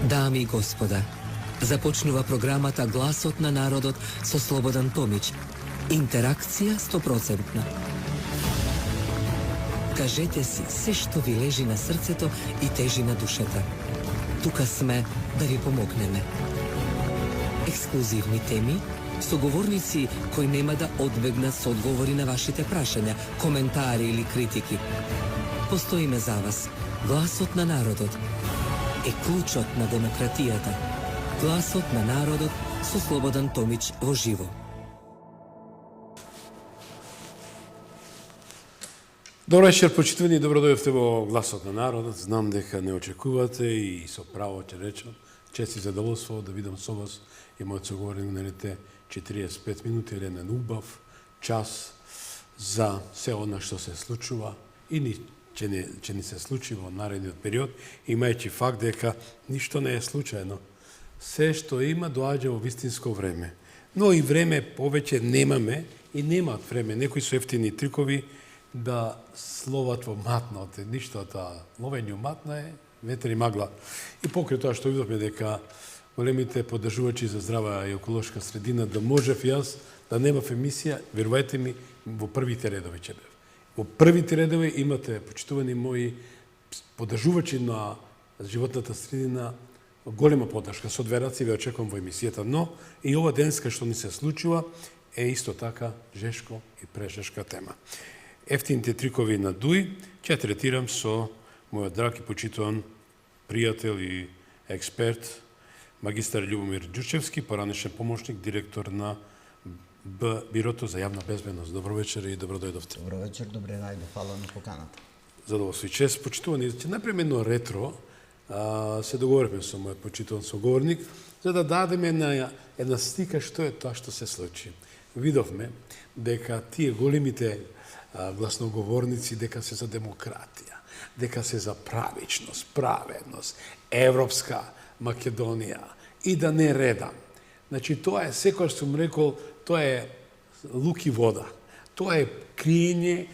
Dami i gospoda, započnuva programata Glasot na narodot со Слободан Томич. Интеракција 100%. Кажете си се што ви лежи на срцето и тежи на душата. Тука сме да ви помогнеме. Ексклузивни теми, соговорници кои нема да одбегнат со одговори на вашите прашања, коментари или критики. Постоиме за вас. Гласот на народот е клучот на демократијата. Гласот на народот со Слободан Томич во живо. Добро вечер, почитувани, и добро дојдовте во Гласот на народот. Знам дека не очекувате и со право ќе речам, чест и задоволство да видам со вас и мојот соговорник наредните 45 минути или еден убав час за се она што се случува и ќе ни се случи во наредниот период, имајќи факт дека ништо не е случајно. Се што има доаѓа во вистинско време. Но и време повеќе немаме и немаат време. Некои со ефтини трикови да словат во матна, ништо таа ловење матна е ветер и магла. И покрај тоа што видовме дека големите поддржувачи за здрава и еколошка средина, да можев јас да немав емисија, верувајте ми, во првите редови ќе бев. Во првите редови имате, почитувани мои поддржувачи на животната средина, голема поддршка. Со две раци ве очекувам во емисијата, но и ова денска што ни се случува е исто така жешко и прешешка тема. Ефтините трикови на Дуј ќе третирам со мојот драг и почитуван пријател и експерт, магистар Љубомир Ѓурчевски, поранешен помошник, директор на Бирото за јавна безбедност. Добро вечер и добро дојдовте. Добро вечер, добре најде, фала на поканата. Задоволство и чест, почитувани. Ќе направиме едно ретро, се договоривме со мојот почитуван соговорник, за да дадеме една слика што е тоа што се случи. Видовме дека тие големите гласноговорници дека се за демократија, дека се за правичност, праведност, европска Македонија и да не редам. Значи, тоа е, секој што сум рекол, тоа е лук и вода. Тоа е криење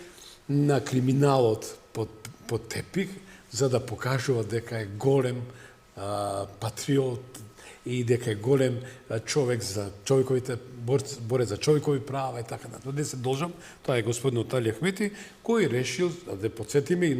на криминалот под тепих, за да покажува дека е голем патриот и дека е голем човек за човековите, борец за човекови права и така натаму. Не се должам, тоа е господин Али Ахмети, кој решил, да подсетиме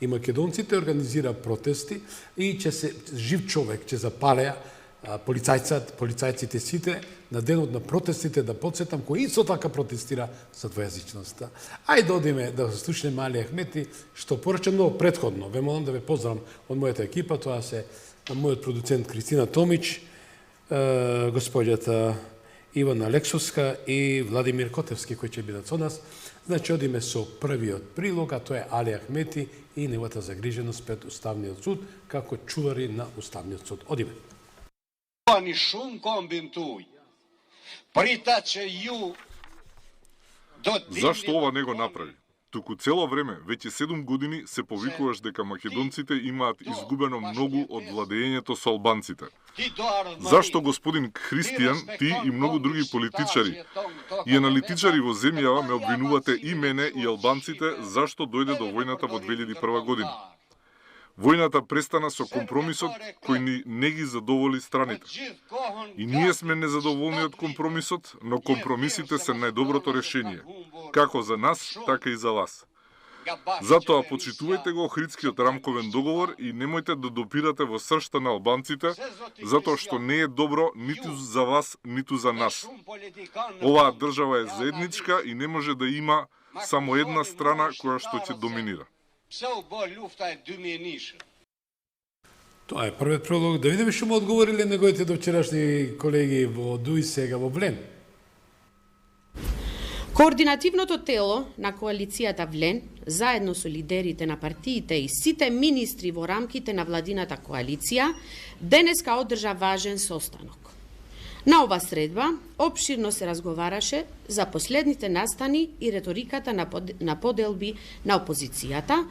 и македонците, организира протести и ќе се жив човек ќе запалеа полицајците сите на денот на протестите, да подсетам, кој исто така протестира за двојазичноста. Ајде да одиме да слушнеме Али Ахмети, што порача многу претходно. Ве молам да ве поздравам од мојата екипа, тоа се мојот продуцент Кристина Томич, господјата Ивана Лексовска и Владимир Котевски, кои ќе бидат со нас. Значи, одиме со првиот прилог, а тоа е Али Ахмети и неговата загриженост пред Уставниот суд, како чувари на Уставниот суд. Одиме. Ни шум комбинтуј. Притаче ју до... Зашто ова не го направи? Туку цело време, веќе 7 години, се повикуваш дека македонците имаат изгубено многу од владењето со албанците. Зашто господин Христијан, ти и многу други политичари и аналитичари во земјава ме обвинувате и мене и албанците зашто дојде до војната во 2001 година? Војната престана со компромисот кој не ги задоволи страните. И ние сме незадоволни од компромисот, но компромисите се најдоброто решение, како за нас, така и за вас. Затоа почитувајте го Охридскиот рамковен договор и немојте да допирате во сршта на албанците, затоа што не е добро ниту за вас, ниту за нас. Оваа држава е заедничка и не може да има само една страна која што ќе доминира. Тоа е првиот пролог. Да видиме што му одговориле неговите довчерашни колеги во Дуј, сега во Влен. Координативното тело на коалицијата Влен, заедно со лидерите на партиите и сите министри во рамките на владината коалиција, денеска одржа важен состанок. На ова средба опширно се разговараше за последните настани и реториката на поделби на опозицијата,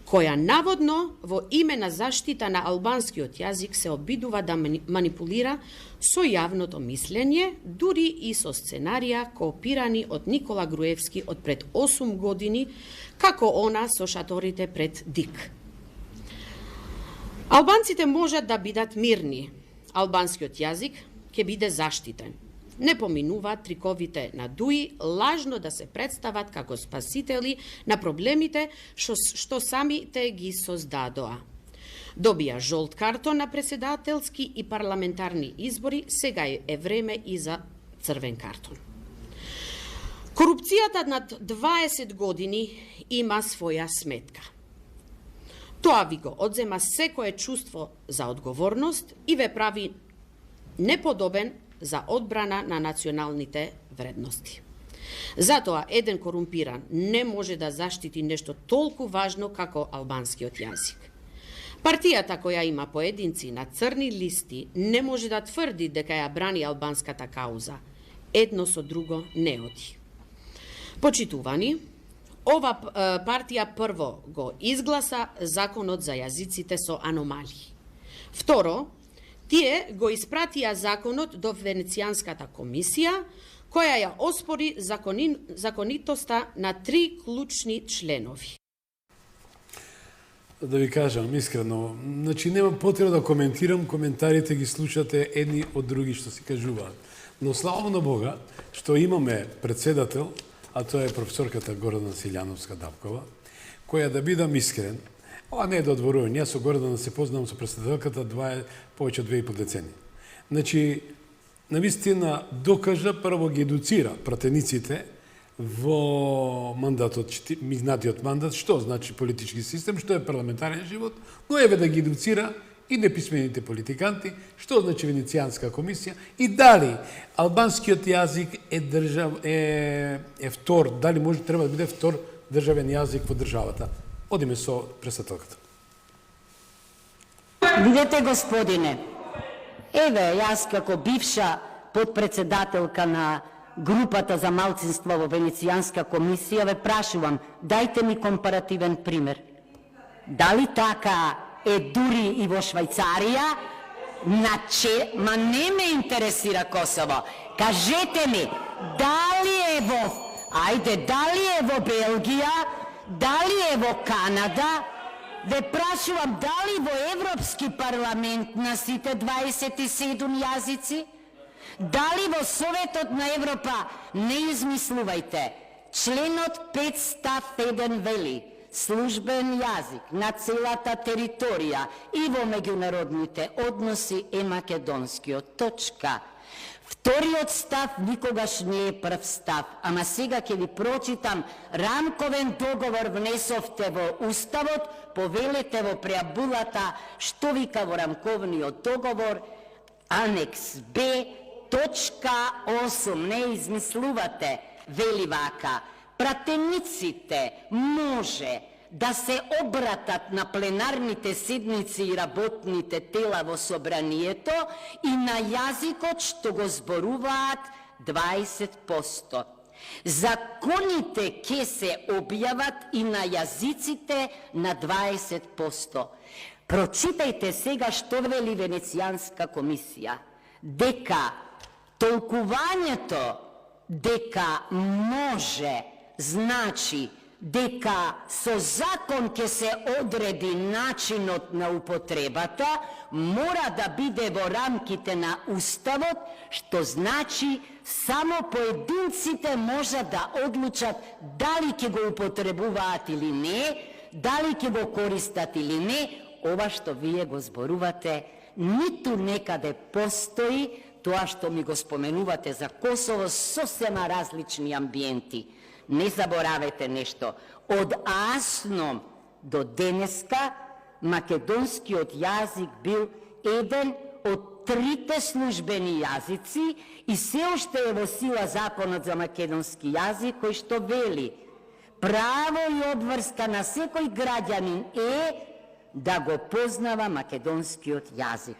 која наводно во име на заштита на албанскиот јазик се обидува да манипулира со јавното мислење, дури и со сценарија коопирани од Никола Груевски од пред 8 години, како она со шаторите пред ДИК. Албанците можат да бидат мирни. Албанскиот јазик ќе биде заштитен. Не поминуваат триковите на Дуи лажно да се представат како спасители на проблемите што самите ги создадоа. Добија жолт картон на председателски и парламентарни избори, сега е време и за црвен картон. Корупцијата над 20 години има своја сметка. Тоа ви го одзема секое чувство за одговорност и ве прави неподобен за одбрана на националните вредности. Затоа еден корумпиран не може да заштити нешто толку важно како албанскиот јазик. Партијата која има поединци на црни листи не може да тврди дека ја брани албанската кауза. Едно со друго не оди. Почитувани, ова партија прво го изгласа законот за јазиците со аномалии. Второ, тие го испратија законот до Венецијанската комисија, која ја оспори законитоста на 3 клучни членови. Да ви кажам искрено, значи нема потреба да коментирам, коментарите ги слушате едни од други што си кажуваат. Но слава на Бога што имаме председател, а тоа е професорката Гордана Силјановска-Дапкова, која, да бидам искрен, ова не е да одворувам, јас со Гордана се познавам со председателката повеќе од 2,5 децени. Значи, навистина докажа, прво ги едуцира пратениците во мандатот, минатиот мандат, што значи политички систем, што е парламентарен живот, но еве да ги едуцира и неписмените политиканти, што значи Венецијанска комисија и дали албанскиот јазик е втор, дали може треба да биде втор државен јазик во државата. Одиме со председателката. Видете, господине, еве јас како бивша подпредседателка на групата за малцинства во Венецијанска комисија ве прашувам, дајте ми компаративен пример. Дали така е дури и во Швајцарија? Ма не ме интересира Косово. Кажете ми, дали е во Белгија, дали е во Канада? Ве прашувам, дали во Европски парламент на сите 27 јазици? Дали во Советот на Европа, не измислувајте, членот 5 став 1 вели, службен јазик на целата територија и во меѓународните односи е македонскиот. Точка. Вториот став никогаш не е прв став, ама сега ќе ви прочитам рамковен договор внесовте во Уставот, повелете во преамбулата што вика во рамковниот договор, анекс Б, точка 8, не измислувате, вели вака, пратениците може да се обратат на пленарните седници и работните тела во собранието и на јазикот што го зборуваат 20%. Законите ќе се објават и на јазиците на 20%. Прочитајте сега што вели Венецијанска комисија, дека толкувањето дека може значи дека со закон ќе се одреди начинот на употребата, мора да биде во рамките на Уставот, што значи само поединците можат да одлучат дали ќе го употребуваат или не, дали ќе го користат или не. Ова што вие го зборувате, ниту некаде постои. Тоа што ми го споменувате за Косово, сосема различни амбиенти. Не заборавете нешто. Од Аасном до денеска македонскиот јазик бил еден од 3 службени јазици и се уште е во сила законот за македонски јазик, кој што вели право и обврска на секој граѓанин е да го познава македонскиот јазик.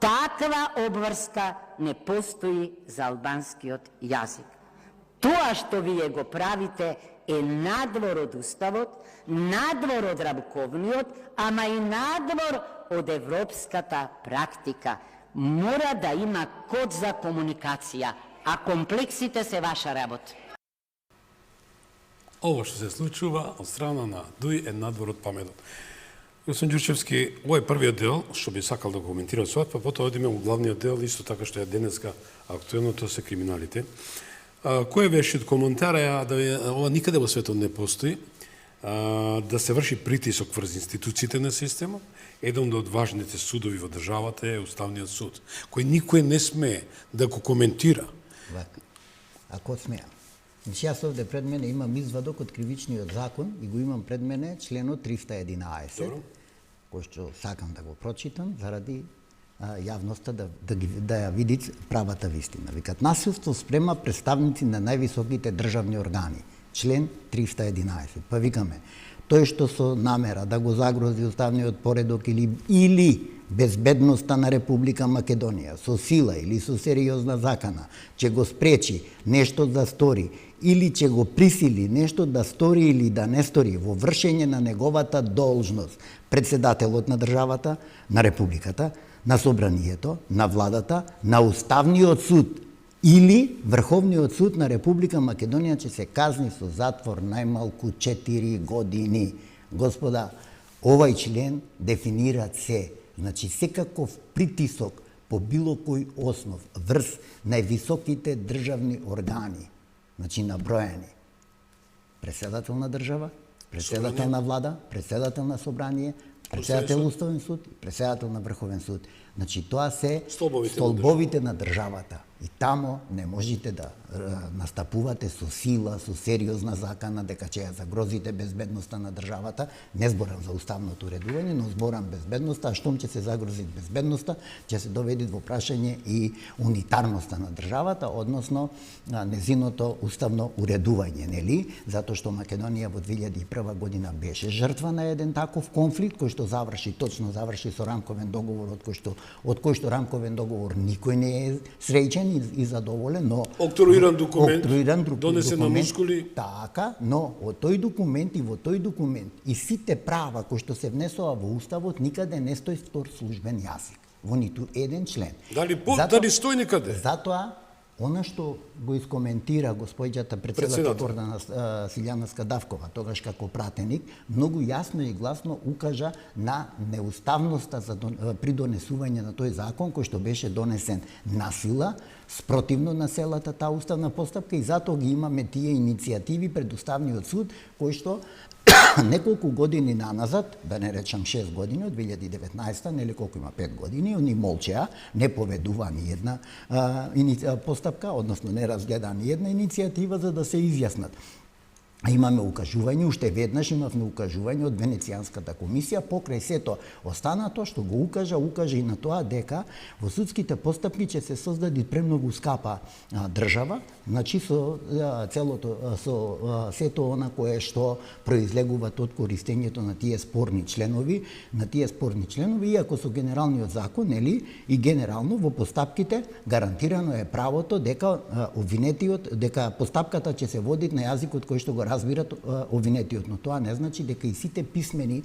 Таква обврска не постои за албанскиот јазик. Тоа што вие го правите е надвор од Уставот, надвор од рамковниот, ама и надвор од европската практика. Мора да има код за комуникација, а комплексите се ваша работа. Ово што се случува од страна на Дуј е надвор од паметот. Господин Ѓурчевски, овој првиот дел, што би сакал да го коментирам со па потоа одиме во главниот дел, исто така што е денеска актуелно, тоа се криминалите. Кој беше од коментара, ова никаде во светот не постои, да се врши притисок врз институциите на системот. Еден од важните судови во државата е Уставниот суд, кој никој не смее да го коментира. Вака. Ако смеам. Значи, јас овде пред мене имам извадок од кривичниот закон и го имам пред мене членот 311, кој што сакам да го прочитам заради јавноста да ја види правата вистина. Викат, насилство спрема представници на највисоките државни органи. Член 311. Па викаме, тој што со намера да го загрози уставниот поредок или безбедноста на Република Македонија со сила или со сериозна закана, че го спречи нешто да стори или че го присили нешто да стори или да не стори во вршење на неговата должност, председателот на државата, на Републиката, на собранието, на владата, на Уставниот суд или Врховниот суд на Република Македонија, че се казни со затвор најмалку 4 години. Господа, овај член дефинира се. Значи, секаков притисок по било кој основ врз највисоките државни органи, значи наброени. Председател на држава, председател на влада, председател на собрание, председател Уставен суд и председател на Врховен суд. Значи, тоа се столбовите на државата. И тамо не можете да настапувате со сила, со сериозна закана, дека ќе ја загрозите безбедноста на државата. Не зборам за уставното уредување, но зборам безбедноста, а штом ќе се загрози безбедноста, ќе се доведе во прашање и унитарноста на државата, односно незиното уставно уредување, нели? Затоа што Македонија во 2001 година беше жртва на еден таков конфликт, кој што точно заврши со рамковен договор, од кој што рамковен договор никој не е среќен и задоволен, но Октруиран документ, донесен на мускули. Така, но од тој документ и во тој документ и сите права кои што се внесува во Уставот никаде не стои втор службен јазик, во ниту еден член. Дали стои никаде? Затоа, она што го искоментира господјата председател на Силјана Скадавкова, тогаш како пратеник, многу јасно и гласно укажа на неуставноста при донесување на тој закон, кој што беше донесен на сила, спротивно на целата таа уставна постапка, и затоа ги имаме тие иницијативи пред Уставниот суд, кој што неколку години наназад, да не речам 6 години, од 2019, нели колку има 5 години, они молчеа, не поведува ни една постапка, односно не разгледа ни една иницијатива за да се изјаснат. Имаме укажување, уште веднаш имавме укажување од Венецијанската комисија, покрај сето останато што го укажа и на тоа дека во судските постапки ќе се создаде премногу скапа држава, значи со сето она кое што произлегуваат од користењето на тие спорни членови, иако со генералниот закон, нели, и генерално во постапките гарантирано е правото дека обвинетиот, дека постапката ќе се води на јазикот кој што го разбират обвинетиот, но тоа не значи дека и сите писмени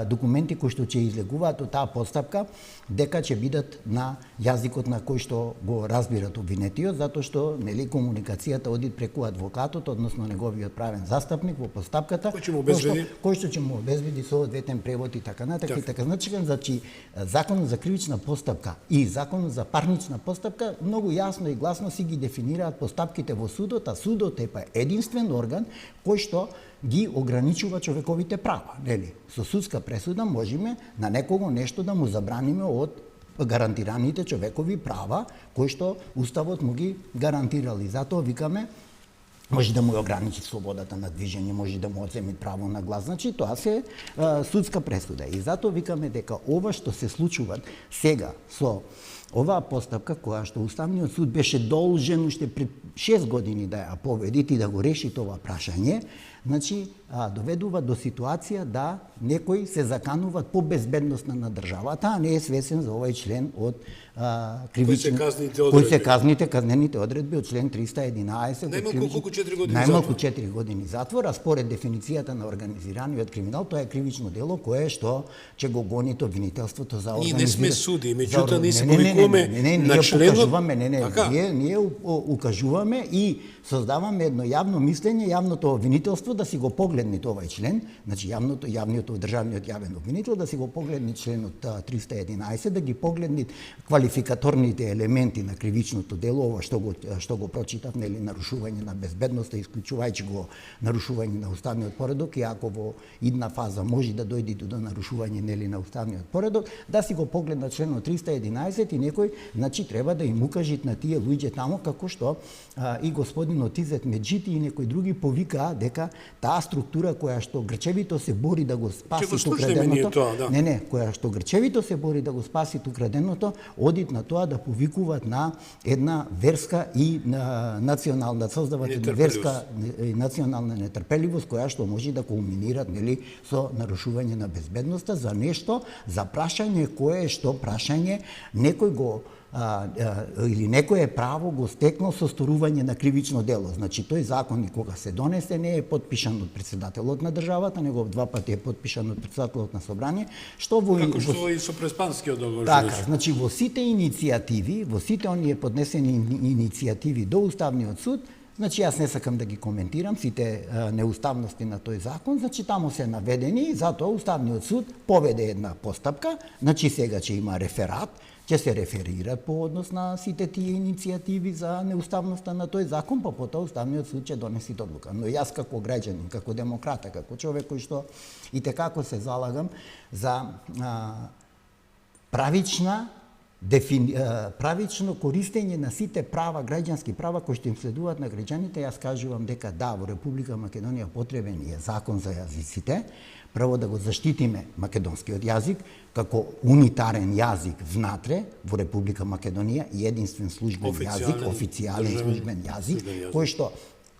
документи кои што ќе излегуваат од таа постапка, дека ќе бидат на јазикот на кој што го разбират обвинетиот, затоа што, нели, комуникацијата оди преку адвокатот, односно неговиот правен застапник во постапката, кој што ќе му обезбеди соодветен превод и така натаму. Значи, законот за кривична постапка и законот за парнична постапка многу јасно и гласно си ги дефинираат постапките во судот, а судот е единствен орган кој што ги ограничува човековите права, нели? Со судска пресуда можеме на некого нешто да му забраниме од гарантираните човекови права, кои што Уставот му ги гарантирали. Затоа викаме, може да му ограничи слободата на движење, може да му одземи право на глас. Значи, тоа се судска пресуда. И затоа викаме дека ова што се случува сега со оваа постапка, која што Уставниот суд беше должен уште пред 6 години да ја поведи и да го реши тоа прашање, значи, доведува до ситуација да некои се закануваат по безбедноста на државата, а не е свесен за овај член од кои се казнените одредби од член 311. Најмалку 4 години затвор, а според дефиницијата на организираниот криминал, тоа е кривично дело кое што ќе го гони обвинителството за организираниот. Ние не сме суди, меѓутоа ние се повикуваме на членот. Ние укажуваме и создаваме едно јавно мислење, јавното обвинителство да си го погледнете овај член, значи јавниот државниот јавен обвинител, да си го погледне членот 311, да ги погледне квалификаторните елементи на кривичното дело, ова што го прочитав, нели, нарушување на безбедноста, исклучувајќи го нарушување на уставниот поредок, и ако во идна фаза може да дојде до нарушување, нели, на уставниот поредок, да си го погледнат членот 311 и некој, значи, треба да им укажат на тие луѓе таму, како што и господинот Изет Меджити и некои други повикаа дека таа структура која што грчевито се бори да го спаси украденото, која што грчевито се бори да го спаси украденото, одит на тоа да повикуваат на една верска и национална, создават една верска и национална нетрпеливост која што може да кулминират, нели, со нарушување на безбедноста за нешто, за прашање кое што прашање некој го или некое право го стекнал со сторување на кривично дело. Значи, тој закон и кога се донесе не е подпишан од председателот на државата, него 2 пати е подпишан од председателот на собрание, што како што и со Преспанскиот договор. Така, значи во сите иницијативи, во сите оние поднесени иницијативи до Уставниот суд, значи јас не сакам да ги коментирам сите неуставности на тој закон, значи таму се наведени, затоа Уставниот суд поведе една постапка, значи сега ќе има реферат, ќе се реферираат по однос на сите тие иницијативи за неуставноста на тој закон, па потоа Уставниот суд ќе донеси одлука. Но јас како граѓанин, како демократа, како човек кој што и текако се залагам за правично користење на сите права, граѓански права кои што им следуваат на граѓаните, јас кажувам дека да, во Република Македонија потребен е закон за јазиците, прво да го заштитиме македонскиот јазик како унитарен јазик внатре во Република Македонија и единствен службен јазик, официјален службен јазик, кој што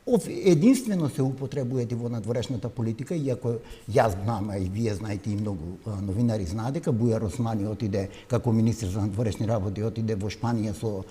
единствено се употребува во надворешната политика, иако јас знам, и вие знаете, и многу новинари знаат дека Бујар Османи отиде како министер за надворешни работи, отиде во Шпанија со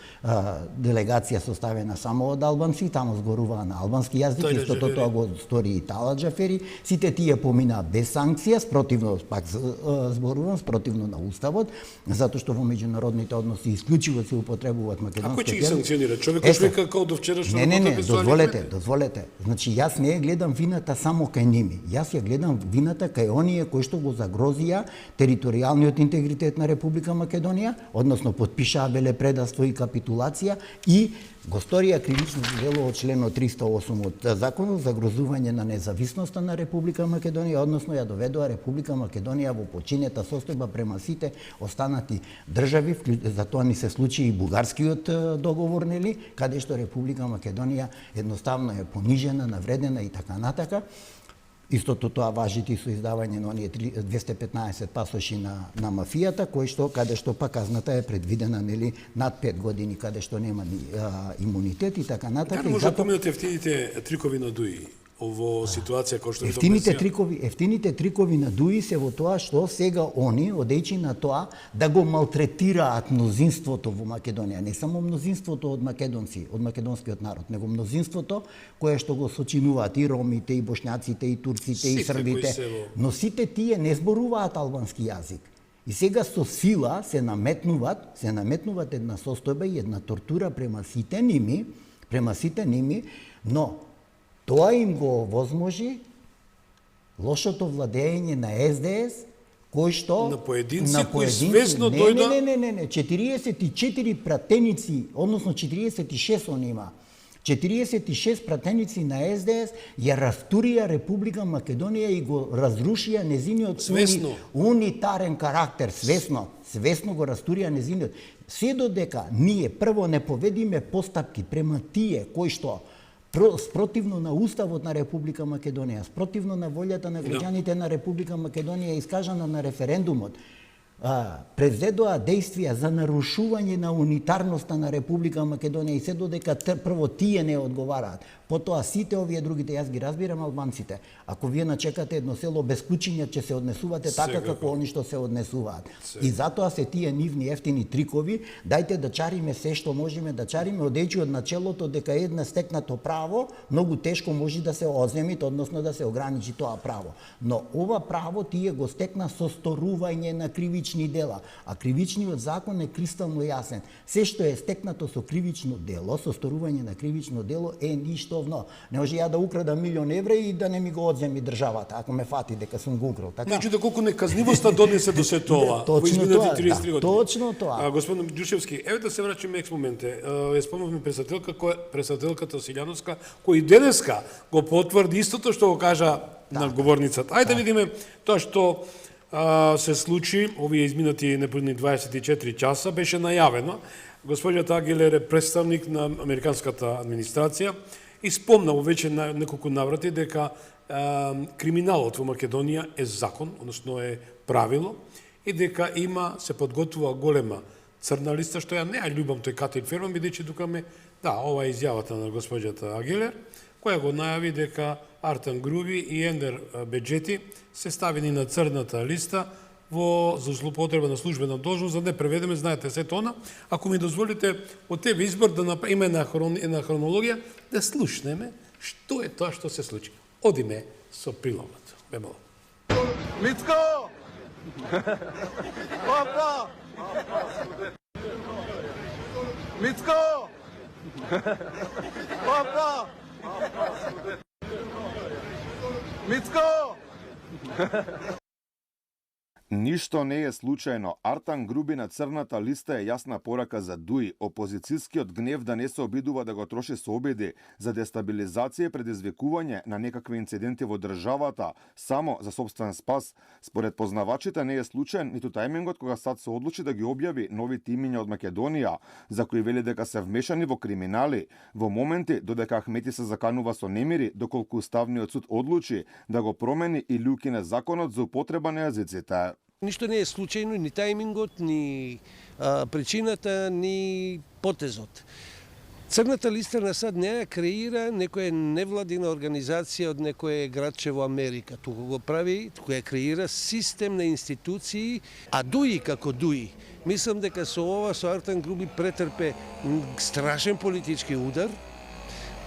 делегација составена само од албанци, таму зборуваа на албански јазик, истото тоа го стори и Талат Џафери. Сите тие поминаа без санкција, спротивно, пак зборувам, спротивно на уставот, затоа што во меѓународните односи исклучиво се употребуваат македонски. Ако ќе ги санкционира човекот вика како до вчерашно? Не, дозволете. Значи, јас не ја гледам вината само кај ними. Јас ја гледам вината кај оние кои што го загрозија територијалниот интегритет на Република Македонија, односно подпишаа велепредавство и капитулација и го сторија кривично дело од членот 308 од законот за загрозување на независноста на Република Македонија, односно ја доведоа Република Македонија во починета состојба према сите останати држави, за тоа ни се случи и бугарскиот договор, нели, каде што Република Македонија едноставно е понижена, навредена и така натака. Истото тоа важи и со издавање на оние 215 пасоши на мафијата, каде што пак казната е предвидена, нели, над 5 години, каде што нема имунитет и така натака. Како може да поминат ефтините трикови на Дуи? Ово ситуација кој што ефтините трикови на Дуи се во тоа што сега они одејќи на тоа да го малтретираат мнозинството во Македонија, не само мнозинството од македонци, од македонскиот народ, него мнозинството кое што го сочинуваат и ромите, и бошњаците, и турците, и србите, но сите тие не зборуваат албански јазик. И сега со сила се наметнуваат една состојба и една тортура према сите ними, но тоа им го возможи лошото владење на СДС, кој што на поединци кои свесно дојда... Не, 44 пратеници, односно 46 он има. 46 пратеници на СДС ја рафтурија Република Македонија и го разрушија незиниот унитарен карактер, свесно го растурија незиниот. Се додека ние прво не поведиме постапки према тие кои што спротивно на Уставот на Република Македонија, спротивно на волјата на граѓаните на Република Македонија искажана на референдумот, предведоа действија за нарушување на унитарноста на Република Македонија и се додека прво тие не одговараат. Потоа сите овие другите, јас ги разбирам албанците. Ако вие начекате едно село без кучиња, ќе се однесувате така како они што се однесуваат. И затоа се тие нивни ефтини трикови, дајте да чариме се што можеме да чариме, одејќи од начелото дека една стекнато право многу тешко може да се оземи, односно да се ограничи тоа право. Но ова право тие го стекна со сторување на кривични кривични дела, а кривичниот закон е кристално јасен. Се што е стекнато со кривично дело, со сторување на кривично дело е ништовно. Не може ја да украдам €1.000.000 и да не ми го одземи државата, ако ме фати дека сум го украл. Така? Значи, колку неказнивоста донесе до се тоа во Точно изминати тоа, 33 години. точно тоа. Господин Ѓушевски, еве да се враќаме екс моменте. Ја спомнавме председателката Силјановска, кој денеска го потврди истото што го кажа на говорницата. Ајде да видиме тоа што се случи овие изминати неподни 24 часа, беше најавено. Господјата Агилер е представник на американската администрација и спомна веќе на неколку наврати дека криминалот во Македонија е закон, односно е правило, и дека се подготвува голема црна листа, што ја не ја љубам тој Катил Ферман, бидејќи тука ова е изјавата на господјата Агилер, која го најави дека Артан Груби и Ендер Беџети се ставени на црната листа за злоупотреба на службена должност, за да не преведеме, знаете се тона. Ако ми дозволите од тебе избор да направиме една хронологија, да слушнеме што е тоа што се случи. Одиме со прилогот. Бемало. Мицко! Опа! Мицко! Опа! Мицко! Ништо не е случајно. Артан Груби на црната листа е јасна порака за ДУИ. Опозицијскиот гнев да не се обидува да го троши со обиди за дестабилизација и предизвикување на некакви инциденти во државата само за собствен спас. Според познавачите не е случаен ниту тајмингот кога САД се одлучи да ги објави новите имиња од Македонија, за кои вели дека се вмешани во криминали, во моменти додека Ахмети се заканува со немири, доколку Уставниот суд одлучи да го промени или укине законот за употреба на јазиците. Ништо не е случајно, ни тајмингот, ни причината, ни потезот. Црната листа на САД не ја креира некоја невладина организација од некој градче во Америка. Туку го прави, туку ја креира систем на институции, а ДУИ како ДУИ. Мислам дека со ова, со Артан Груби претрпе страшен политички удар,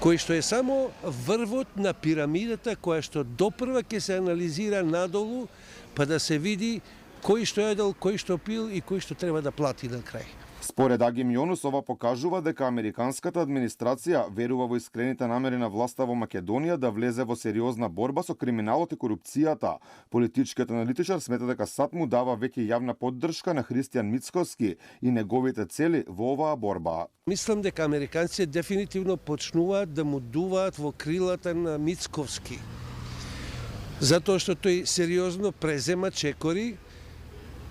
кој што е само врвот на пирамидата која што допрва ќе се анализира надолу, па да се види кој што едел, кој што пил и кој што треба да плати на крај. Според Агим Јонус, ова покажува дека американската администрација верува во искрените намери на власта во Македонија да влезе во сериозна борба со криминалот и корупцијата. Политичкиот аналитичар смета дека САД му дава веќе јавна поддршка на Христијан Мицковски и неговите цели во оваа борба. Мислам дека американците дефинитивно почнуваат да му дуваат во крилата на Мицковски. Затоа што тој сериозно презема чекори,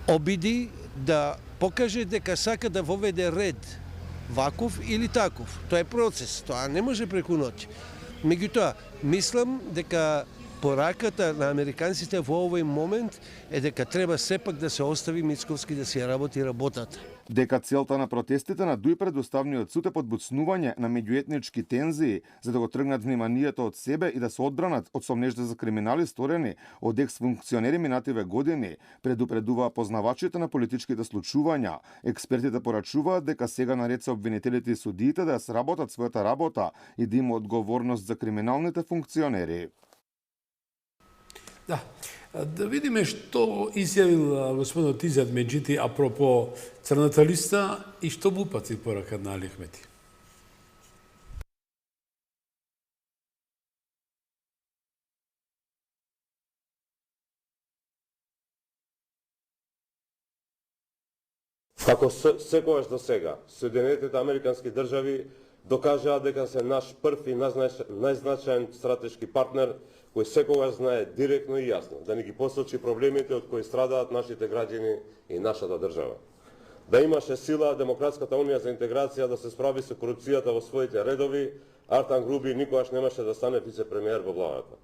обиди да покаже дека сака да воведе ред, ваков или таков. Тоа е процес, тоа не може преку ноќ. Меѓутоа, мислам дека пораката на американците во овој момент е дека треба сепак да се остави Мицковски да си ја работи работата. Дека целта на протестите на ДУИ пред Уставниот суд е подбуцнување на меѓуетнички тензии за да го тргнат вниманието од себе и да се одбранат од сомнежда за криминали сторени од екс-функционери минативе години, предупредуваа познавачите на политичките случувања. Експертите порачуваат дека сега наред се обвинителите и судиите да ја сработат својата работа и да има одговорност за криминалните функционери. Да видиме што изјавил господинот Изет Меджити апропо црната листа и што му упати порака на Али Ахмети. Како секогаш до сега, Соединетите Американски држави докажаа дека се наш прв и најзначаен стратешки партнер кој секогаш знае директно и јасно да ни ги посочи проблемите од кои страдаат нашите граѓани и нашата држава. Да имаше сила Демократската унија за интеграција да се справи со корупцијата во своите редови, Артан Груби никогаш немаше да стане вице-премиер во владата.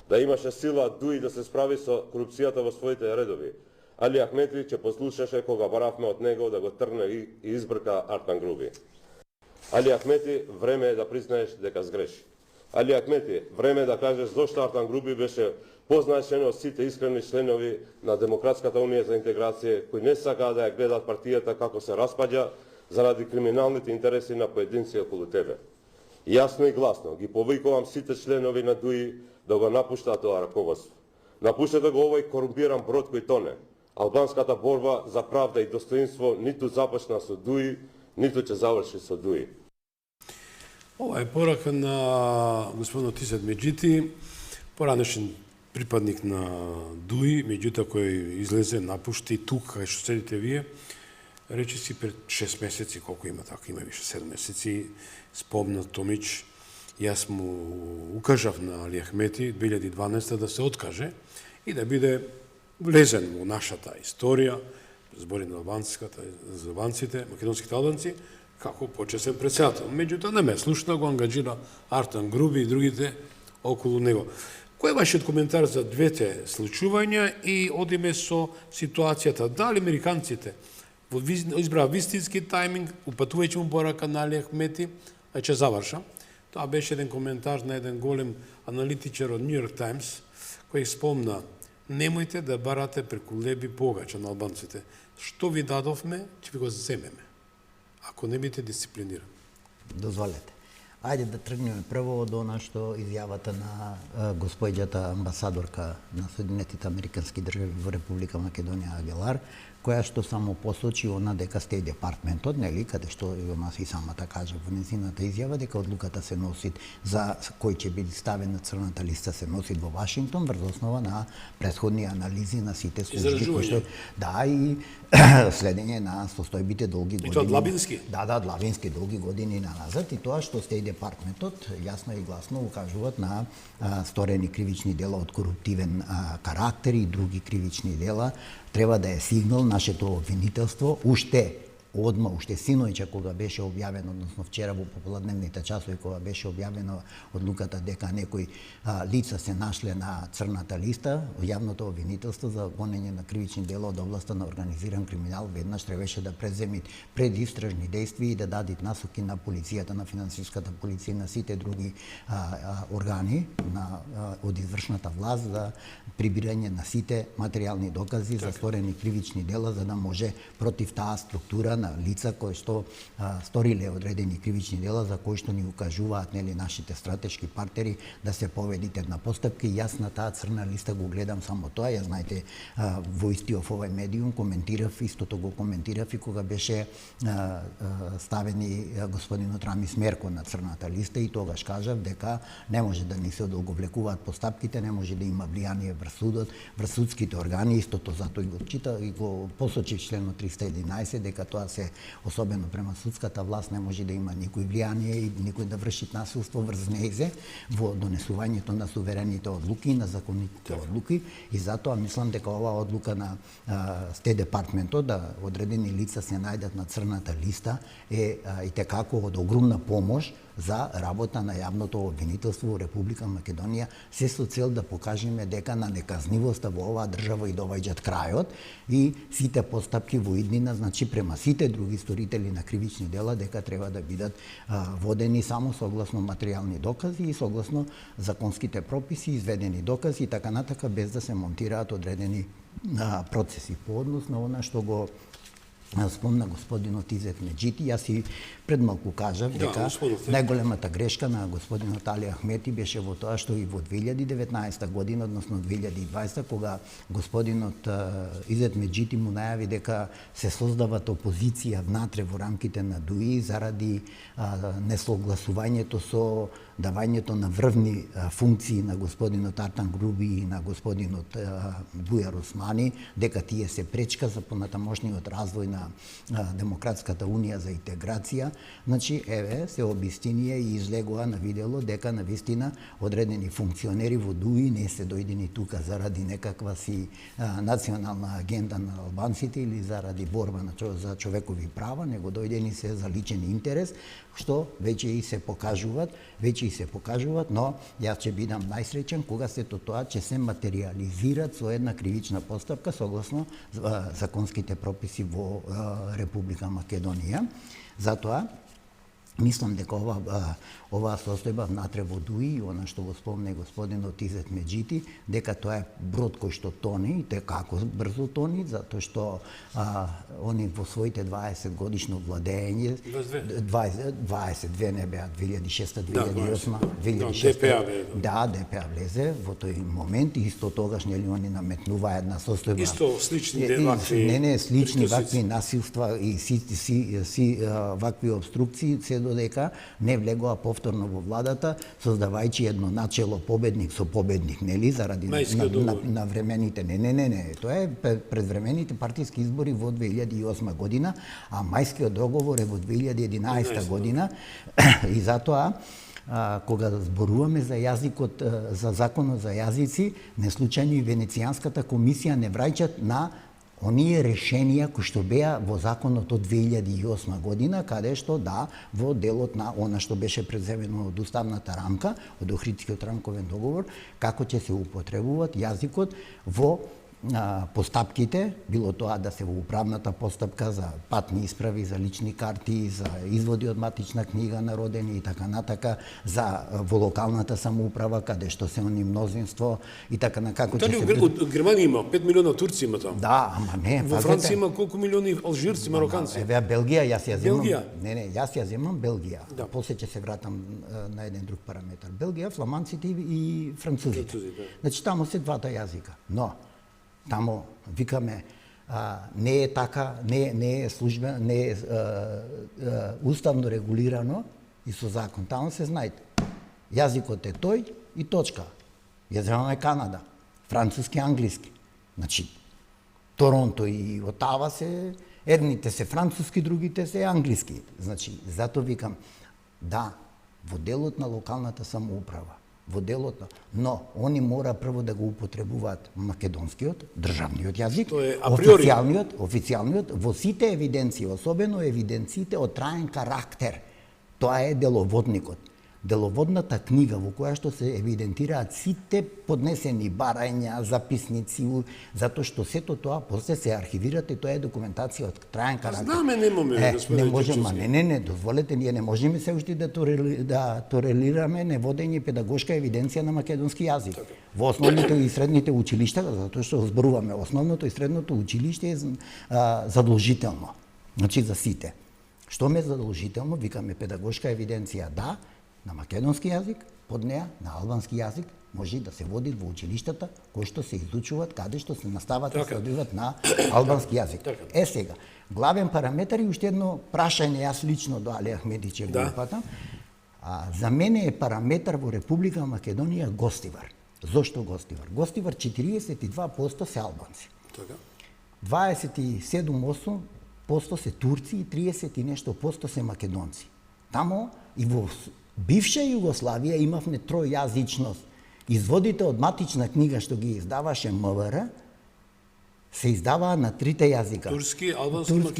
Да имаше сила ДУИ да се справи со корупцијата во своите редови, Али Ахмети ќе послушаше кога баравме од него да го трне и избрка Артан Груби. Али Ахмети, време е да признаеш дека сгреши. Али Ахмети, време е да кажеш зошто Артан Груби беше позначен од сите искрени членови на Демократската унија за интеграција кои не сакаа да ја гледат партијата како се распаѓа заради криминалните интереси на поединци околу тебе. Јасно и гласно ги повикувам сите членови на ДУИ да го напуштаат тоа раководство. Напуштете го овој корумпиран брод кој тоне. албанската борба за правда и достоинство ниту започна со Дуи, ниту ќе заврши со Дуи. Ова е порака на господинот Изет Меджити, поранешен припадник на Дуи, меѓутоа кој излезе, напушти тук, кај што седите вие, рече си пред 6 месеци, колку има така, има више 7 месеци, спомна Томич, јас му укажав на Али Ахмети 2012 да се откаже и да биде влезен во нашата историја, збори на албанците, македонските албанци, како почесен председател. Меѓутоа не ме слушна, го ангажира Артан Груби и другите околу него. Кој е вашиот коментар за двете случувања и одиме со ситуацијата? Дали американците избраа вистински тајминг, упатувајќи му порака на Али Ахмети, а ќе завршам. Тоа беше еден коментар на еден голем аналитичар од Нью Йорк Таймс, кој спомна: немојте да барате преку леби погача на албанците. Што ви дадовме, ќе ви го земеме, ако не бидете дисциплинирани. Дозволете. Ајде да тргнеме прво од она што изјавата на господјата амбасадорка на Соединетите Американски држави во Република Македонија Агелар, која што само посочи она дека Стејт департментот, нели, каде што она и самата кажа во незината изјава дека одлуката се носи за кој ќе биде ставен на црната листа се носи во Вашингтон врз основа на претходни анализи на сите служби кои што и следење на состојбите долги години. И тоа длабински? Да, длабински долги години назад и тоа што Стејт департментот јасно и гласно укажуваат на сторени кривични дела од коруптивен карактер и други кривични дела, треба да е сигнал нашето обвинителство уште синојче кога беше објавено, односно вчера во попладневните часови кога беше објавено одлуката дека некои лица се нашле на црната листа, јавното обвинителство за гонење на кривични дела од областа на организиран криминал веднаш требаше да преземи предистражни действија и да дадат насоки на полицијата, на финансиската полиција и на сите други органи од извршната власт за прибирање на сите материјални докази за сторени кривични дела, за да може против таа структура на лица кои што сториле одредени кривични дела за кои што ни укажуваат нашите стратешки партнери да се поведите на постапки. Јас на таа црна листа го гледам само тоа. Ја знаете, во истиот овој медиум коментирав, истото го коментирав и кога беше ставени господинот Рамис Мерко на црната листа и тогаш кажав дека не може да ни се одолговлекуваат постапките, не може да има влијание врз судот, врз судските органи. Истото затоа го чита и го посочи членот 311 дека тоа се особено према судската власт не може да има никој влијание и никој да врши насилство врз нејзе во донесувањето на суверените одлуки и на законите одлуки и затоа мислам дека оваа одлука на Стејт департментот да одредени лица се најдат на црната листа е и текако од огромна помош за работа на јавното обвинителство во Република Македонија, се со цел да покажеме дека на неказнивоста во оваа држава и доваѓаат крајот и сите постапки во иднина, значи према сите други сторители на кривични дела, дека треба да бидат водени само согласно материјални докази и согласно законските прописи, изведени докази и така натака, без да се монтираат одредени процеси. По однос на она што го спомна господинот Изет Меджити, јас и пред малку кажав дека најголемата грешка на господинот Али Ахмети беше во тоа што и во 2019 година, односно 2020, кога господинот Изет Меджити му најави дека се создават опозиција внатре во рамките на ДУИ заради несогласувањето со давањето на врвни функции на господинот Артан Груби и на господинот Бујар Османи, дека тие се пречка за понатамошниот развој на Демократската унија за интеграција. Значи, еве, се обистинија и излегува на видело дека навистина одредени функционери во ДУИ не се дојдени тука заради некаква си национална агенда на албанците или заради борба за човекови права, него дојдени се за личен интерес, што веќе и се покажуваат, но јас ќе бидам најсреќен кога сето тоа ќе се материјализираат со една кривична постапка согласно законските прописи во Република Македонија. Затоа Мислам дека оваа состојба внатре во Дуи, она што го спомне господинот Изет Меджити, дека тоа е брод кој што тони, и те како брзо тони, затоа што они во своите 20 годишно владење, 22 не беа 2006-2008, 2006. Да, ДПА влезе во тој момент и исто тогаш нели они наметнува една состојба. Исто слични вакви. Не, слични вакви насилства и вакви обструкции, се додека не влегоа повторно во владата, создавајќи едно начело победник со победник, нели, заради на времените. Не, тоа е предвремените партиски избори во 2008 година, а мајскиот договор е во 2011 година и затоа кога зборуваме за јазикот, за законот за јазици, неслучајно и Венецијанската комисија не враќат на оние решенија кои што беа во законот од 2008 година, каде што да, во делот на она што беше преземено од уставната рамка, од Охридскиот рамковен договор, како ќе се употребуваат јазикот во постапките, било тоа да се во управната постапка за патни исправи, за лични карти, за изводи од матична книга на родени и така натака, за во локалната самоуправа каде што се они мнозинство и така на како ќе се... Од Германија има 5 милиона турци има таму. Да, ама не, во Франција има колку милиони алжирци, мароканци. Еве Белгија, јас ја земам. Белгија. Не, јас ја земам Белгија. Да. После ќе се вратам на еден друг параметар. Белгија, фламанците и французите. Значи таму се двата јазика. Но тамо викаме не е така, не е служба, не е уставно регулирано и со закон. Тамо се знаете. Јазикот е тој и точка. Ја земаме Канада, француски, англиски. Значи Торонто и Отава се едните се француски, другите се англиски. Значи затоа викам да, во делот на локалната самоуправа, во делот на... Но, они мора прво да го употребуваат македонскиот, државниот јазик, официјалниот, во сите евиденции, особено евиденциите од траен карактер. Тоа е деловодникот. Деловодната книга во која што се евидентираат сите поднесени барања, записници, затоа што сето тоа после се архивират и тоа е документација од траен карактер. Знаме, немаме, не можеме, не, дозволете, ние не можеме се уште да толерираме неводење педагошка евиденција на македонски јазик. Во основните и средните училишта, затоа што зборуваме, основното и средното училиште е задолжително. Значи за сите. Што ме задолжително, викаме педагошка евиденција, да, на македонски јазик, под неа на албански јазик може да се води во училиштата кои што се изучуваат, каде што се настават и се одвиваат на албански јазик. Е сега, главен параметар и уште едно прашање, јас лично до Али Ахмедиче го упатам. За мене е параметар во Република Македонија Гостивар. Зошто Гостивар? Гостивар 42% се албанци. 27,8% се турци и 30 и нешто % се македонци. Тамо и во бивша Југославија имавме тројазичност. Изводите од матична книга што ги издаваше МВР се издаваа на трите јазика. Турски,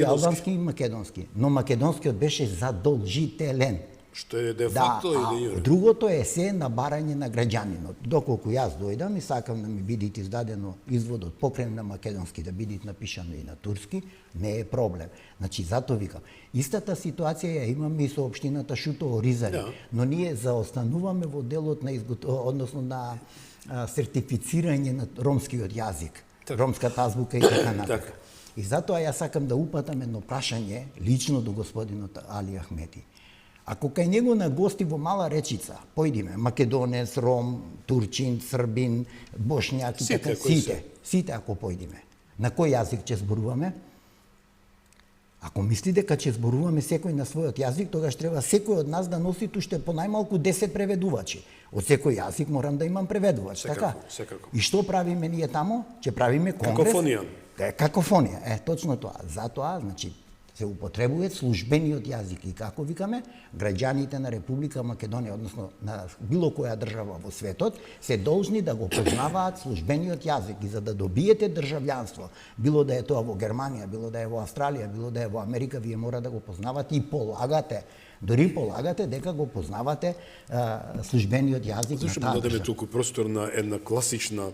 албански и македонски. Но македонскиот беше задолжителен. Што е де факто и де јуре. Другото е се на барање на граѓанинот. Доколку јас дојдам и сакам да ми биде издадено изводот покрај на македонски да биде напишано и на турски, не е проблем. Значи затоа викам, истата ситуација ја имаме и со општината Шуто Оризари, но ние заостануваме во делот на односно на сертифицирање на ромскиот јазик, ромската азбука и така натаму. И затоа јас сакам да упатам едно прашање лично до господинот Али Ахмети. Ако кај него на гости во Мала Речица, појдиме, македонец, ром, турчин, србин, бошњак и така, сите ако појдиме, на кој јазик ќе зборуваме? Ако мисли дека ќе зборуваме секој на својот јазик, тогаш треба секој од нас да носи уште по најмалку 10 преведувачи. Од секој јазик морам да имам преведувач, така? И што правиме ние тамо? Ќе правиме конгрес? Какофонија. Какофонија, точно тоа. Затоа, значи, се употребува службениот јазик и како викаме, граѓаните на Република Македонија, односно на било која држава во светот, се должни да го познаваат службениот јазик и за да добиете државјанство, било да е тоа во Германија, било да е во Австралија, било да е во Америка, вие мора да го познавате и полагате Дори полагате дека го познавате службениот јазик Зашто на му таа дадеме држава. толку простор на една класична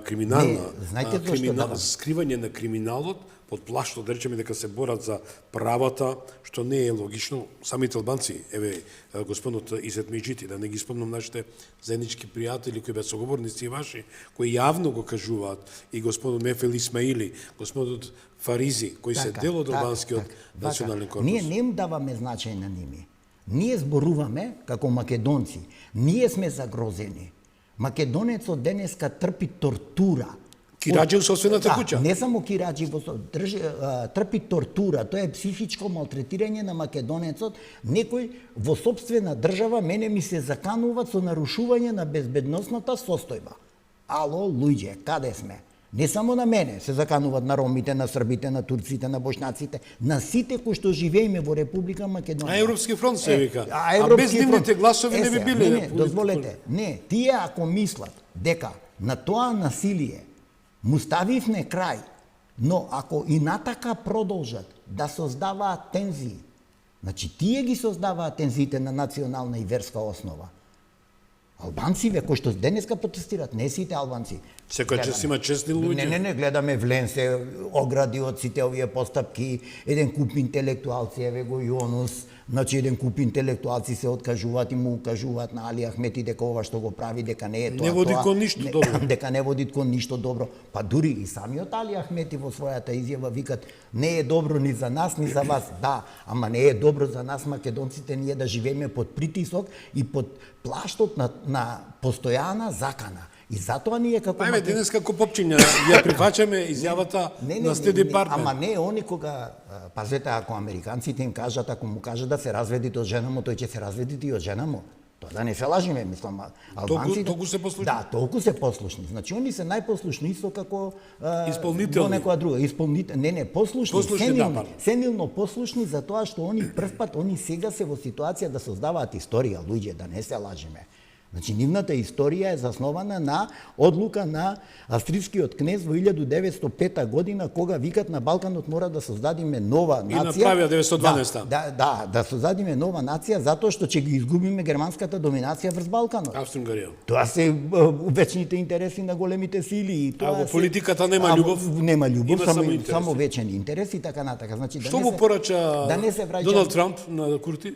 криминална Не, знаете зашто давам? скривање на криминалот под плаштот, да речеме дека се борат за правата, што не е логично. Самите албанци, еве господинот Изет Меџити, да не ги спомнам нашите заеднички пријатели кои беа соговорници и ваши, кои јавно го кажуваат, и господин Мефел Исмаили, господинот Фаризи, кои се дел од албанскиот национален корпус. Ние не им даваме значај на ними. Ние зборуваме како македонци. Ние сме загрозени. Македонецот денеска трпи тортура. Кираџи у собствената куќа. Не само кираџи, трпи тортура. Тоа е психичко малтретирање на македонецот. Некој во собствена држава мене ми се закануваат со нарушување на безбедносната состојба. Ало, луѓе, каде сме? Не само на мене се закануваат на ромите, на србите, на турците, на бошнаците, на сите кои што живееме во Република Македонија. А Европски фронт се вика. А Европски без нивните фронт. гласови не би биле. Не, дозволете. Не, тие ако мислат дека на тоа насилие му ставивме крај, но ако и натака продолжат да создаваат тензии, значи тие ги создаваат тензиите на национална и верска основа. Албанциве кои што денеска протестираат, не сите албанци. Секој час има честни луѓе. Не, гледаме Влен се огради од сите овие постапки, еден куп интелектуалци, еве го Јонус, значи еден куп интелектуалци се откажуваат и му укажуваат на Али Ахмети дека ова што го прави дека не е тоа. Не води кон ништо добро. Дека не води кон ништо добро. Па дури и самиот Али Ахмети во својата изјава викат не е добро ни за нас, ни за вас. Да, ама не е добро за нас македонците ние да живееме под притисок и под плаштот на постојана закана. И затоа ние како Ајме денес како попчиња ја прифаќаме изјавата на Стет Департмент. Ама не они кога пазете ако американците им кажат, ако му кажат да се разведите од жена му, тој ќе се разведите и од жена му. Тоа да не се лажиме, мислам, албанците. Толку се послушни. Да, толку се послушни. Значи они се најпослушни исто како исполнителни. Некоја друга, не, послушни, сенилно послушни за тоа што они првпат, они сега се во ситуација да создаваат историја, луѓе, да не се лажиме. Значи, нивната историја е заснована на одлука на австрискиот кнез во 1905 година, кога викат на Балканот мора да создадиме нова нација. И направија 1912. Да создадиме нова нација, затоа што ќе ги изгубиме германската доминација врз Балканот. Австро-Унгарија. Тоа се вечните интереси на големите сили. А во политиката нема љубов? Нема љубов, само вечен интерес и така натака. Значи, што му порача Доналд Трамп на Курти?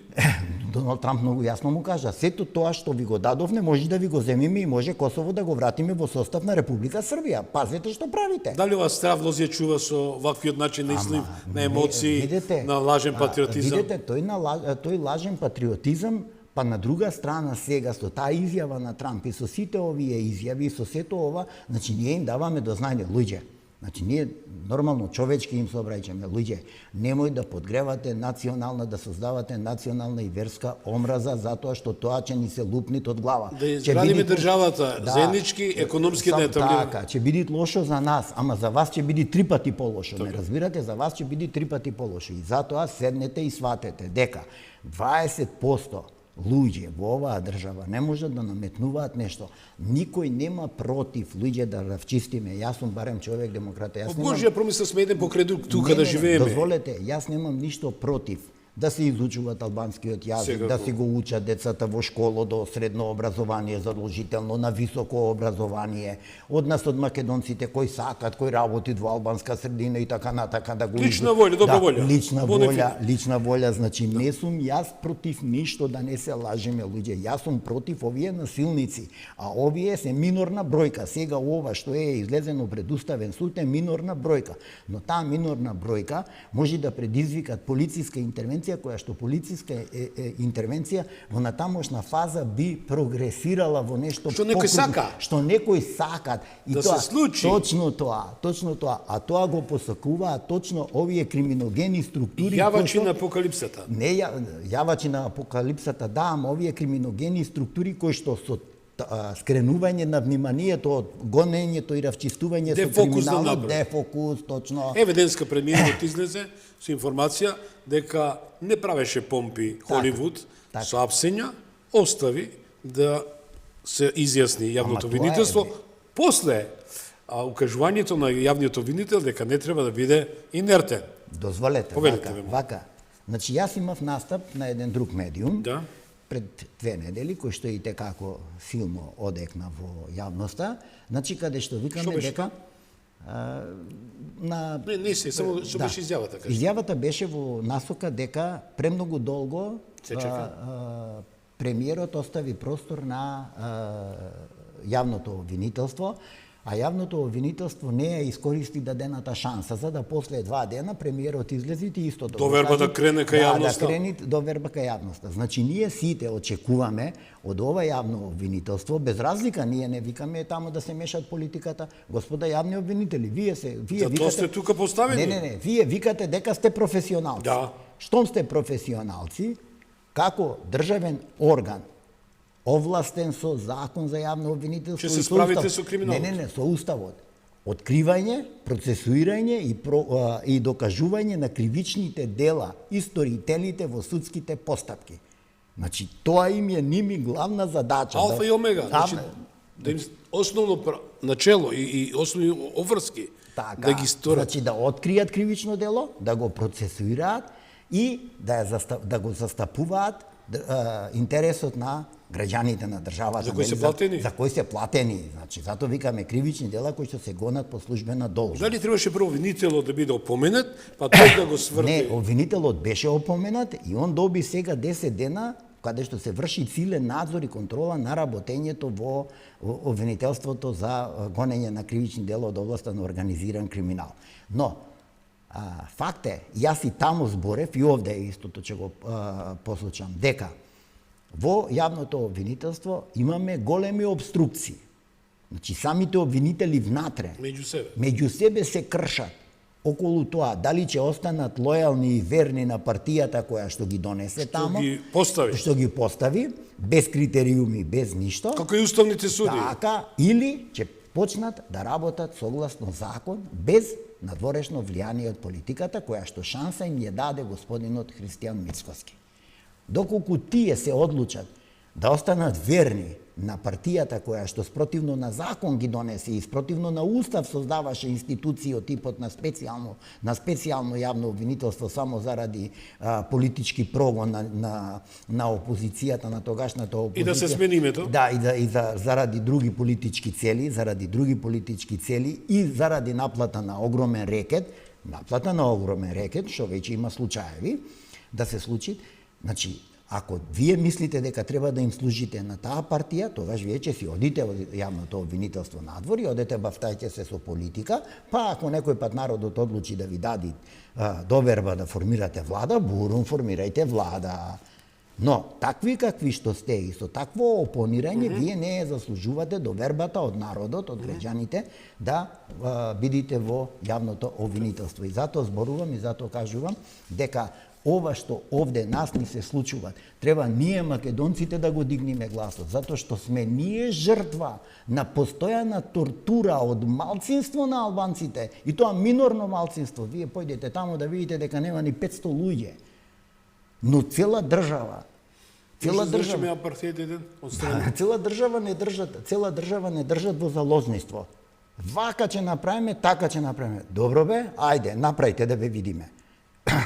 Доналд Трамп многу јасно му кажа, сето тоа што ви го дадовме, може да ви го земиме и може Косово да го вратиме во состав на Република Србија. Пазете што правите. Дали ова страв лозија чува со ваквиот начин на излив на емоции, на лажен патриотизам? Видете, тој лажен патриотизам, па на друга страна сега со таа изјава на Трамп и со сите овие изјави и со сето ова, значи ние им даваме до знање, луѓе. Значи ние нормално човечки им се обраќаме, луѓе, немој да подгревате национална, да создавате национална и верска омраза затоа што тоа ќе ни се лупнит од глава. Да изградиме државата, заеднички, економски да етаблираме. Така, ќе биде лошо за нас, ама за вас ќе биде 3 пати полошо. Не разбирате, за вас ќе биде 3 пати полошо. И затоа седнете и сватете дека 20% луѓе во оваа држава не можат да наметнуваат нешто. Никој нема против луѓе да равчистиме. Јас сум барем човек демократ. По Божја промисла сме еден покрај друг тука да живееме. Дозволете, јас немам ништо против да се изучуваат албанскиот јазик, да си го учат децата во школа до средно образование задолжително, на високо образование. Од нас од македонците кои сакат, кои работат во албанска средина и така натака да го лична волја, добра волја. Лична волја, значи не сум јас против ништо, да не се лажеме луѓе. Јас сум против овие насилници, а овие се минорна бројка. Сега ова што е излезено пред Уставен суд е минорна бројка, но таа минорна бројка може да предизвикат полициска интервенција која што полициска интервенција во натамошна фаза би прогресирала во нешто што некој сака. Што некој сакат и да тоа се случи. Точно тоа, а тоа го посакуваат точно овие криминогени структури. Јавачи на апокалипсата. Не јавачи на апокалипсата, да, ама овие криминогени структури кои што со скренување на вниманието од гонењето и равчистување со криминалот, дефокус, точно. Еве денеска премиерот излезе со информација дека не правеше помпи Холивуд, соапсења, остави да се изјасни јавното обвинителство после укажувањето на јавниот обвинител дека не треба да биде инертен. Дозволете, вака. Значи, јас имав настап на еден друг медиум, Да. пред 2 недели, кој што и текако силно одекна во јавноста, значи каде што викаме Што беше дека на Не се, само што беше изјавата, кажи. Изјавата беше во насока дека премногу долго Се чека. премиерот остави простор на јавното обвинителство, а јавното обвинителство не ја искористи дадената шанса, за да после 2 дена премиерот излези и истото. Доверба да крене кај јавноста. Да крени доверба кај јавноста. Значи, ние сите очекуваме од ова јавно обвинителство, без разлика, ние не викаме таму да се мешат политиката. Господа јавни обвинители, вие Затоа сте тука поставени. Не, вие викате дека сте професионалци. Да. Штом сте професионалци, како државен орган, овластен со закон за јавно обвинителство, Ќе се и со справите устав- со криминалот. Не, со уставот. Откривање, процесуирање и докажување на кривичните дела и сторителите во судските постапки. Значи, тоа им е ними главна задача. Алфа и омега, значи да им основно начело и основни обврски Така, да ги сторат. Значи да откријат кривично дело, да го процесуираат и да го застапуваат интересот на граѓаните на државата. За кои се платени? За кои се платени. Значи, затоа викаме кривични дела кои што се гонат по службена должност. Дали требаше прво обвинителот да биде опоменат, па тој да го сврти? Не, обвинителот беше опоменат и он доби сега 10 дена каде што се врши силен надзор и контрола на работењето во обвинителството за гонење на кривични дела од областа на организиран криминал. Но, факт е, јас и таму зборев, и овде е истото че го послушам, дека во јавното обвинителство имаме големи обструкции. Значи, самите обвинители внатре, меѓу себе се кршат околу тоа, дали ќе останат лојални и верни на партијата која што ги донесе таму, што ги постави, без критериуми, без ништо. Како и уставните суди. Така, или ќе почнат да работат согласно закон, без надворешно влијание од политиката, која што шанса им ја даде господинот Христијан Мицкоски. Доколку тие се одлучат да останат верни на партијата која што спротивно на закон ги донесе и спротивно на устав создаваше институции од типот на специјално јавно обвинителство само заради политички прогон на опозицијата, на тогашната опозиција. И да се смени името? Да, и заради други политички цели, и заради наплата на огромен рекет, што веќе има случаеви да се случи. Значи, ако вие мислите дека треба да им служите на таа партија, тогаш вие ќе си одите од јавното обвинителство надвор и одете бавтајте се со политика, па ако некој пат народот одлучи да ви даде доверба да формирате влада, бурум формирајте влада. Но, такви какви што сте и со такво опонирање, вие не ја заслужувате довербата од народот, од граѓаните, да бидите во јавното обвинителство. И затоа зборувам и затоа кажувам дека ова што овде нас ни се случува, треба ние македонците да го дигнеме гласот, затоа што сме ние жртва на постојана тортура од малцинство на албанците, и тоа минорно малцинство. Вие појдете таму да видите дека нема ни 500 луѓе. Но цела држава цела држава не држат во заложниство. Вака ќе направиме, така ќе направиме. Добро бе, ајде, направите да ве видиме.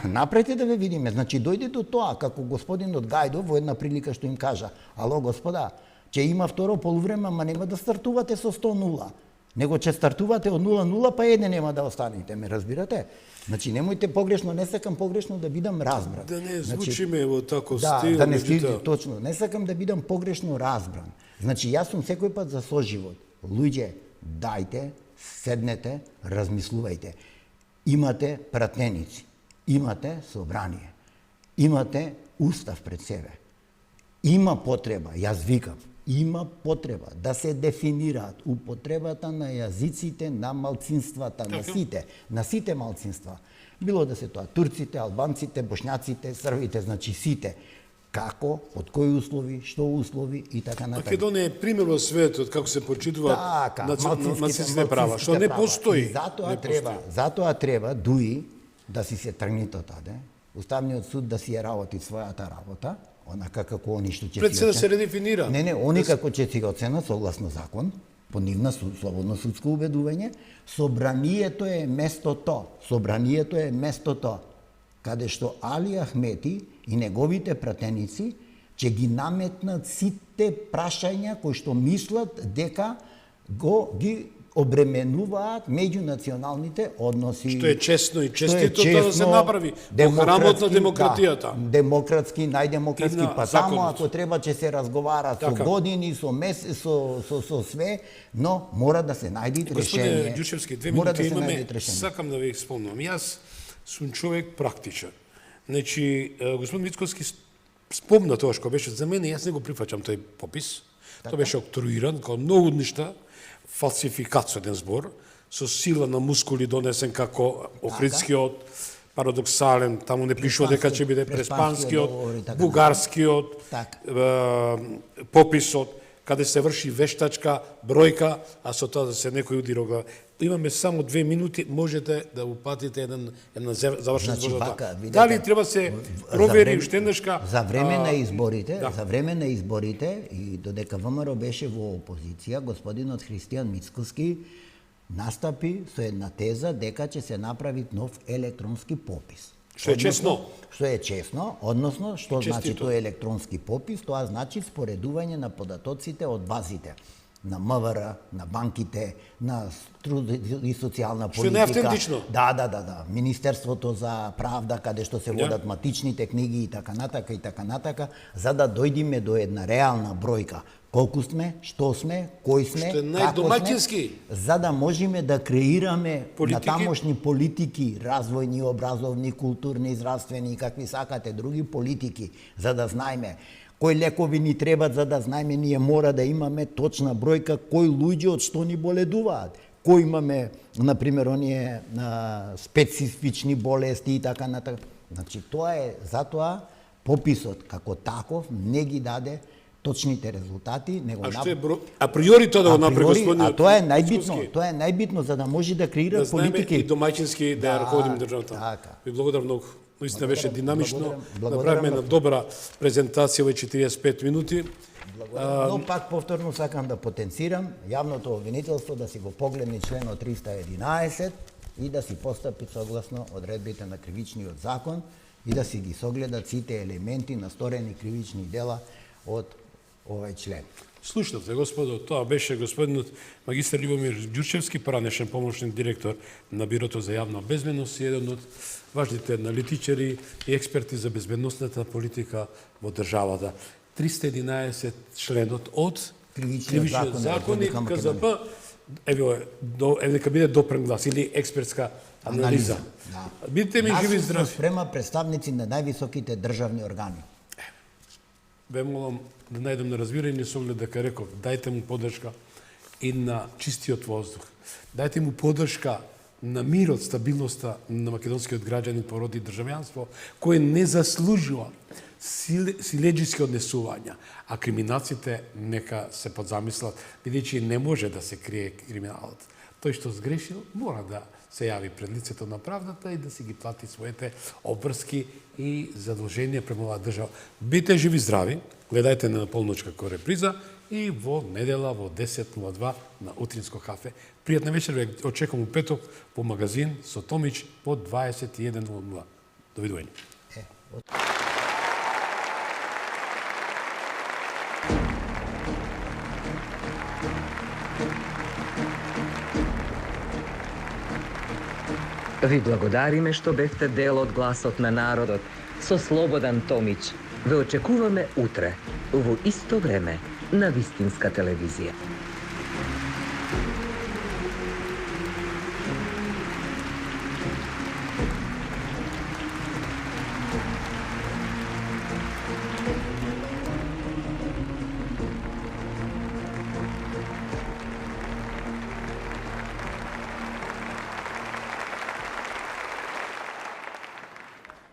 Направите да ве видиме. Значи, дојде до тоа, како господинот Гајдо во една прилика што им кажа: ало, господа, ќе има второ полувреме, ама нема да стартувате со 100-0. Него ќе стартувате од 0-0, па еден нема да останете, ме разбирате? Значи, немојте погрешно, не сакам погрешно да бидам разбран. Да не звучиме во таков стил. Да не стил, точно. Не сакам да бидам погрешно разбран. Значи, јас сум секој пат за соживот. Луѓе, дајте, седнете, размислувајте. Имате пратеници, имате собрание, имате устав пред себе. Има потреба, јас викам, има потреба да се дефинираат употребата на јазиците на малцинствата, на сите малцинства. Било да се тоа турците, албанците, бошњаците, срвите, значи сите. Како, под кои услови, што услови и така натаму. Македонија е пример во светот како се почитуваат малцинските права, што не постои. Затоа треба дуи да си се тргнат одаде, Уставниот суд да си ја работи својата работа, онака како они што ќе пред се да се редефинира. Не, они како ќе си го оценат согласно закон, по нивна слободно судско убедување, собранието е местото. каде што Али Ахмети и неговите пратеници ќе ги наметнат сите прашања кои што мислат дека ги обременуваат меѓунационалните односи. Што е честно и честито да се направи. Грамотна демократијата. Да, демократски, најдемократски, па само законот. ако треба ќе се разговара со години, со месец, со све, но мора да се најде решение. Господине Ѓурчевски, 2 мора минути да се имаме. најде решение. Сакам да ви спомнам. Јас сум човек практичен. Значи, господин Мицковски спомна тоа што беше за мене, јас не го прифаќам тој попис. Тоа беше октруиран, како многу нешта, фалсификацијен збор, со сила на мускули донесен како Охридскиот, парадоксален, таму не пишува дека ќе биде Преспанскиот, Бугарскиот, пописот, каде се врши вештачка бројка, а со тоа да се некој удиро глава. Имаме само 2 минути, можете да упатите една завршена збор за тоа. Дали треба се провери уште еднашка за време на изборите, за време на изборите и додека ВМРО беше во опозиција, господинот Христијан Мицковски настапи со една теза дека ќе се направи нов електронски попис. Што е честно. Што е честно, односно, што значи тој електронски попис? Тоа значи споредување на податоците од базите на МВР, на банките, на труд и социјална политика. Што не е автентично. Да. Министерството за правда, каде што се водат матичните книги и така натака, за да дојдеме до една реална бројка. Колку сме, што сме, кој сме, како сме, за да можеме да креираме на тамошни политики, развојни, образовни, културни, здравствени и какви сакате други политики, за да знаеме кои лекови ни требат, за да знаеме ние мора да имаме точна бројка кои луѓе од што ни боледуваат. Кои имаме, например, оние специфични болести и така натака. Значи, тоа е, затоа пописот како таков не ги даде точните резултати, него априори тоа да го направи господинот. А тоа е најбитно, тоа е најбитно за да може да креира политики. И домаќински да рководим државата. Ви благодарам многу. Наистина беше динамично. Направиме една добра презентација во 45 минути. Но пак повторно сакам да потенцирам јавното обвинителство да си го погледне членот 311 и да си постапи согласно одредбите на кривичниот закон и да си ги согледат сите елементи на сторени кривични дела од овој член. Слушнавте, господо, тоа беше господинот магистар Љубомир Ѓурчевски, поранешен помошник директор на Бирото за јавна безбедност и еден од важните аналитичари и експерти за безбедносната политика во државата. 311 членот од Кривичниот законник КЗП, еве нека биде допрен глас или експертска анализа. Бидете ми живи и здрави. Спрема представници на највисоките државни органи. Ве молам да најдем на разбирање со оглед дека реков, дајте му поддршка и на чистиот воздух. Дајте му поддршка на мирот, стабилноста на македонскиот граѓанин, породи државјанство, кој не заслужува силеџиски однесувања, а криминалците нека се подзамислат, бидејќи не може да се крие криминалот. Тој што сгрешил мора да се јави пред лицето на правдата и да си ги плати своите обврски и задолженија према оваа држава. Бидете живи здрави, гледајте на полночка ко реприза и во недела во 10:02 на Утринско кафе. Пријатна вечер, ве очекувам у петок по магазин со Томич по 21:00. Довидување. Ви благодариме што бевте дел од гласот на народот. Со Слободан Томич ве очекуваме утре, во исто време, на Вистинска телевизија.